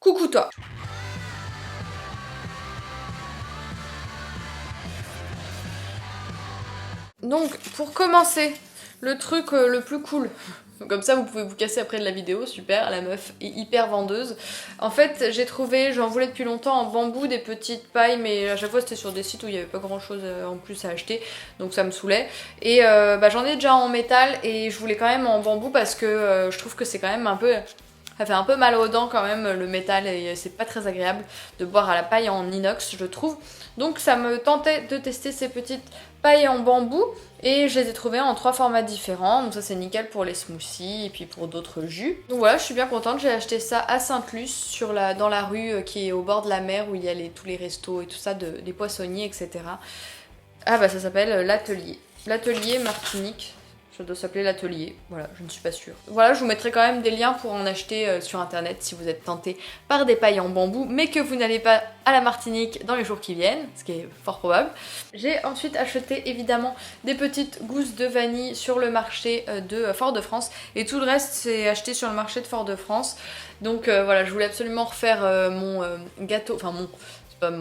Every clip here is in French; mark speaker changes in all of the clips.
Speaker 1: Coucou toi. Donc pour commencer, le truc le plus cool, comme ça vous pouvez vous casser après de la vidéo, super, la meuf est hyper vendeuse. En fait j'ai trouvé, j'en voulais depuis longtemps en bambou des petites pailles, mais à chaque fois c'était sur des sites où il n'y avait pas grand chose en plus à acheter, donc ça me saoulait. Et j'en ai déjà en métal et je voulais quand même en bambou parce que je trouve que c'est quand même un peu... Ça fait un peu mal aux dents quand même le métal et c'est pas très agréable de boire à la paille en inox je trouve. Donc ça me tentait de tester ces petites pailles en bambou et je les ai trouvées en 3 formats différents. Donc ça c'est nickel pour les smoothies et puis pour d'autres jus. Donc voilà, je suis bien contente, j'ai acheté ça à Sainte-Luce dans la rue qui est au bord de la mer où il y a tous les restos et tout ça, des poissonniers etc. Ah bah ça s'appelle l'Atelier. L'Atelier Martinique. Ça doit s'appeler l'atelier, voilà, je ne suis pas sûre. Voilà, je vous mettrai quand même des liens pour en acheter sur internet si vous êtes tenté par des pailles en bambou, mais que vous n'allez pas à la Martinique dans les jours qui viennent, ce qui est fort probable. J'ai ensuite acheté évidemment des petites gousses de vanille sur le marché de Fort-de-France, et tout le reste c'est acheté sur le marché de Fort-de-France. Donc voilà, je voulais absolument refaire mon gâteau, enfin mon...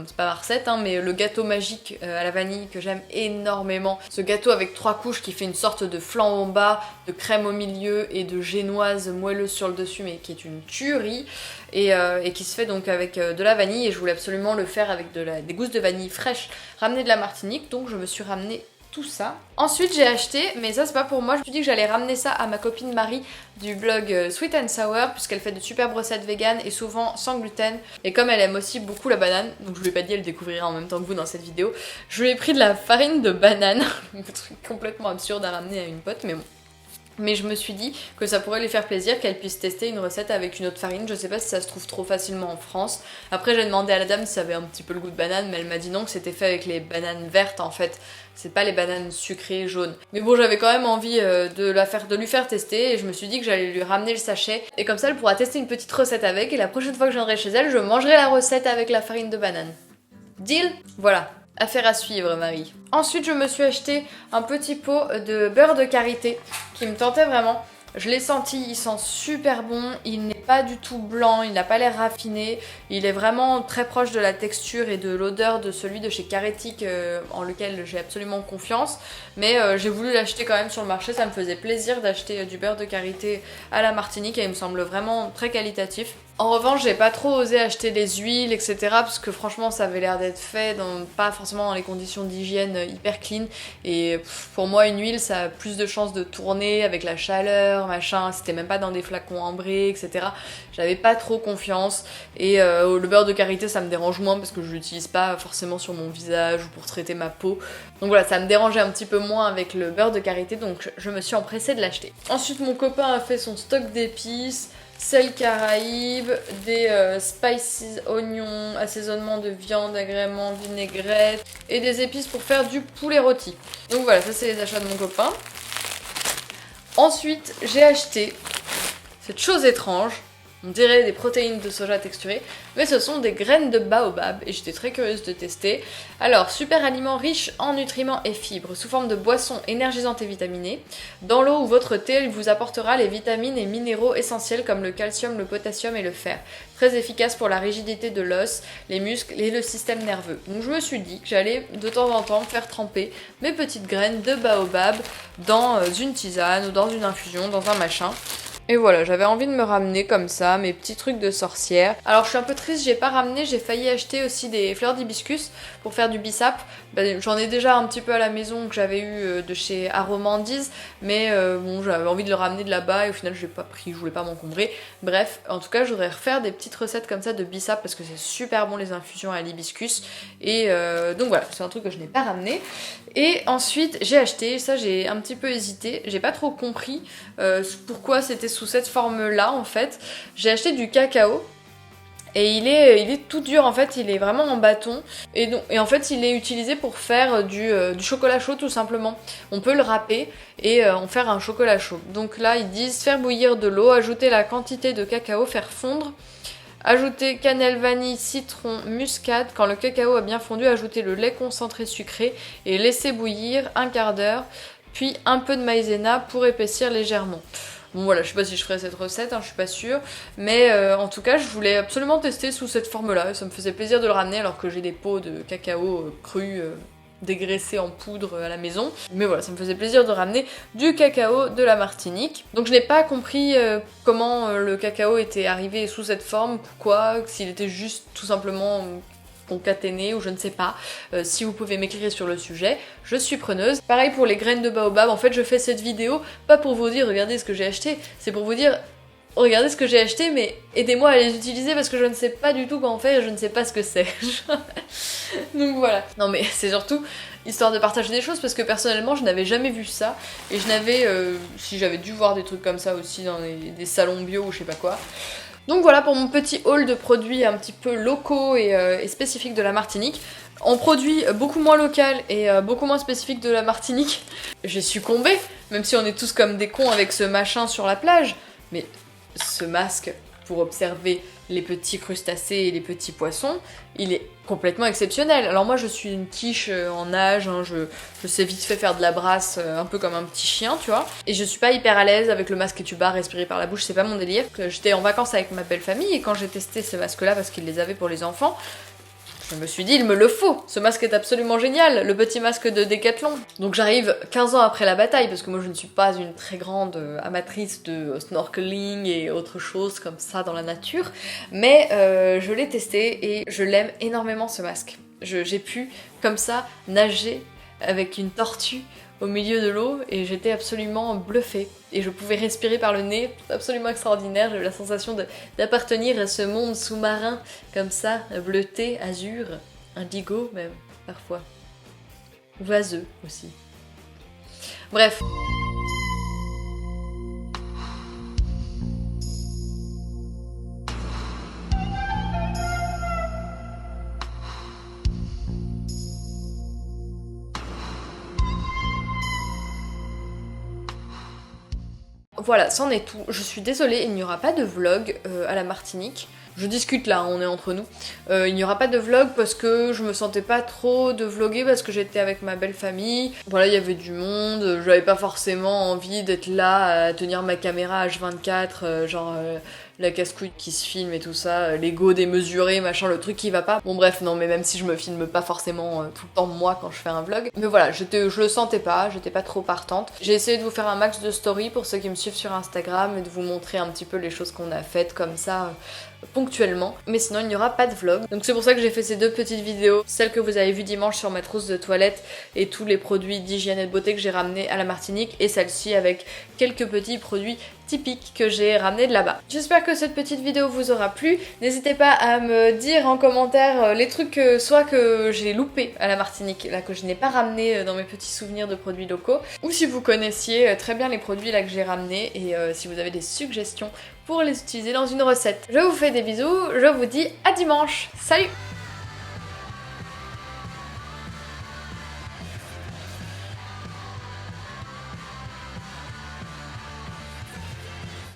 Speaker 1: C'est pas ma recette, hein, mais le gâteau magique à la vanille que j'aime énormément. Ce gâteau avec 3 couches qui fait une sorte de flan en bas, de crème au milieu et de génoise moelleuse sur le dessus, mais qui est une tuerie. Et qui se fait donc avec de la vanille. Et je voulais absolument le faire avec des gousses de vanille fraîches ramenées de la Martinique. Donc je me suis ramené tout ça. Ensuite j'ai acheté, mais ça c'est pas pour moi, je me suis dit que j'allais ramener ça à ma copine Marie du blog Sweet and Sour, puisqu'elle fait de superbes recettes vegan et souvent sans gluten, et comme elle aime aussi beaucoup la banane, donc je lui ai pas dit, elle découvrira en même temps que vous dans cette vidéo, je lui ai pris de la farine de banane, un truc complètement absurde à ramener à une pote, mais bon. Mais je me suis dit que ça pourrait lui faire plaisir qu'elle puisse tester une recette avec une autre farine. Je sais pas si ça se trouve trop facilement en France. Après j'ai demandé à la dame si ça avait un petit peu le goût de banane, mais elle m'a dit non, que c'était fait avec les bananes vertes en fait. C'est pas les bananes sucrées jaunes. Mais bon, j'avais quand même envie de lui faire tester et je me suis dit que j'allais lui ramener le sachet. Et comme ça elle pourra tester une petite recette avec et la prochaine fois que je viendrai chez elle, je mangerai la recette avec la farine de banane. Deal? Voilà. Affaire à suivre, Marie. Ensuite, je me suis acheté un petit pot de beurre de karité qui me tentait vraiment. Je l'ai senti, il sent super bon, il n'est pas du tout blanc, il n'a pas l'air raffiné, il est vraiment très proche de la texture et de l'odeur de celui de chez Carétique en lequel j'ai absolument confiance, mais j'ai voulu l'acheter quand même sur le marché, ça me faisait plaisir d'acheter du beurre de karité à la Martinique et il me semble vraiment très qualitatif. En revanche, j'ai pas trop osé acheter les huiles, etc. parce que franchement, ça avait l'air d'être fait pas forcément dans les conditions d'hygiène hyper clean. Et pour moi, une huile, ça a plus de chances de tourner avec la chaleur, machin. C'était même pas dans des flacons ambrés, etc. J'avais pas trop confiance. Et le beurre de karité, ça me dérange moins parce que je l'utilise pas forcément sur mon visage ou pour traiter ma peau. Donc voilà, ça me dérangeait un petit peu moins avec le beurre de karité, donc je me suis empressée de l'acheter. Ensuite, mon copain a fait son stock d'épices. Sel Caraïbes, des spices, oignons, assaisonnement de viande, agrément, vinaigrette et des épices pour faire du poulet rôti. Donc voilà, ça c'est les achats de mon copain. Ensuite, j'ai acheté cette chose étrange. On dirait des protéines de soja texturées, mais ce sont des graines de baobab et j'étais très curieuse de tester. Alors, super aliment riche en nutriments et fibres, sous forme de boisson énergisante et vitaminée. Dans l'eau ou votre thé, il vous apportera les vitamines et minéraux essentiels comme le calcium, le potassium et le fer. Très efficace pour la rigidité de l'os, les muscles et le système nerveux. Donc je me suis dit que j'allais de temps en temps faire tremper mes petites graines de baobab dans une tisane ou dans une infusion, dans un machin. Et voilà, j'avais envie de me ramener comme ça, mes petits trucs de sorcière. Alors je suis un peu triste, j'ai pas ramené, j'ai failli acheter aussi des fleurs d'hibiscus pour faire du bissap. J'en ai déjà un petit peu à la maison que j'avais eu de chez Aromandise, mais bon, j'avais envie de le ramener de là-bas et au final je l'ai pas pris, je voulais pas m'encombrer. Bref, en tout cas, je voudrais refaire des petites recettes comme ça de bissap parce que c'est super bon les infusions à l'hibiscus. Et donc voilà, c'est un truc que je n'ai pas ramené. Et ensuite, j'ai acheté, ça j'ai un petit peu hésité, j'ai pas trop compris pourquoi c'était sous cette forme-là en fait. J'ai acheté du cacao. Et il est tout dur en fait, il est vraiment en bâton. Et en fait, il est utilisé pour faire du chocolat chaud tout simplement. On peut le râper et en faire un chocolat chaud. Donc là, ils disent faire bouillir de l'eau, ajouter la quantité de cacao, faire fondre. Ajouter cannelle, vanille, citron, muscade. Quand le cacao a bien fondu, ajouter le lait concentré sucré et laisser bouillir un quart d'heure. Puis un peu de maïzena pour épaissir légèrement. Bon voilà, je sais pas si je ferai cette recette, hein, je suis pas sûre. Mais en tout cas, je voulais absolument tester sous cette forme-là. Ça me faisait plaisir de le ramener alors que j'ai des pots de cacao cru dégraissé en poudre à la maison. Mais voilà, ça me faisait plaisir de ramener du cacao de la Martinique. Donc je n'ai pas compris comment le cacao était arrivé sous cette forme, pourquoi, s'il était juste tout simplement concaténé ou je ne sais pas. Si vous pouvez m'écrire sur le sujet, je suis preneuse. Pareil pour les graines de baobab, en fait je fais cette vidéo pas pour vous dire regardez ce que j'ai acheté, c'est pour vous dire regardez ce que j'ai acheté, mais aidez-moi à les utiliser parce que je ne sais pas du tout comment faire et je ne sais pas ce que c'est. Donc voilà. Non mais c'est surtout histoire de partager des choses parce que personnellement je n'avais jamais vu ça et je n'avais, si j'avais dû voir des trucs comme ça aussi dans des salons bio ou je sais pas quoi. Donc voilà pour mon petit haul de produits un petit peu locaux et spécifiques de la Martinique. En produits beaucoup moins local et beaucoup moins spécifiques de la Martinique, j'ai succombé, même si on est tous comme des cons avec ce machin sur la plage. Mais ce masque pour observer les petits crustacés et les petits poissons, il est complètement exceptionnel. Alors moi je suis une quiche en nage, hein, je sais vite fait faire de la brasse un peu comme un petit chien, tu vois. Et je suis pas hyper à l'aise avec le masque et tuba respirer par la bouche, c'est pas mon délire. J'étais en vacances avec ma belle famille et quand j'ai testé ce masque là parce qu'ils les avaient pour les enfants, je me suis dit, il me le faut. Ce masque est absolument génial, le petit masque de Decathlon. Donc j'arrive 15 ans après la bataille, parce que moi je ne suis pas une très grande amatrice de snorkeling et autre chose comme ça dans la nature, mais je l'ai testé et je l'aime énormément ce masque. J'ai pu, comme ça, nager avec une tortue au milieu de l'eau et j'étais absolument bluffée. Et je pouvais respirer par le nez, absolument extraordinaire, j'avais la sensation d'appartenir à ce monde sous-marin, comme ça, bleuté, azur, indigo même, parfois. Vaseux aussi. Bref. Voilà, c'en est tout. Je suis désolée, il n'y aura pas de vlog à la Martinique. Je discute là, on est entre nous. Il n'y aura pas de vlog parce que je me sentais pas trop de vlogger parce que j'étais avec ma belle famille. Voilà, il y avait du monde, j'avais pas forcément envie d'être là à tenir ma caméra H24, la casse-couille qui se filme et tout ça, l'ego démesuré, machin, le truc qui va pas. Bon bref, non mais même si je me filme pas forcément tout le temps moi quand je fais un vlog. Mais voilà, je le sentais pas, j'étais pas trop partante. J'ai essayé de vous faire un max de story pour ceux qui me suivent sur Instagram et de vous montrer un petit peu les choses qu'on a faites comme ça ponctuellement, mais sinon il n'y aura pas de vlog. Donc c'est pour ça que j'ai fait ces deux petites vidéos, celle que vous avez vue dimanche sur ma trousse de toilette et tous les produits d'hygiène et de beauté que j'ai ramenés à la Martinique et celle-ci avec quelques petits produits typiques que j'ai ramenés de là-bas. J'espère que cette petite vidéo vous aura plu. N'hésitez pas à me dire en commentaire les trucs soit que j'ai loupé à la Martinique, là que je n'ai pas ramené dans mes petits souvenirs de produits locaux, ou si vous connaissiez très bien les produits là que j'ai ramenés et si vous avez des suggestions pour les utiliser dans une recette. Je vous fais des bisous, je vous dis à dimanche. Salut!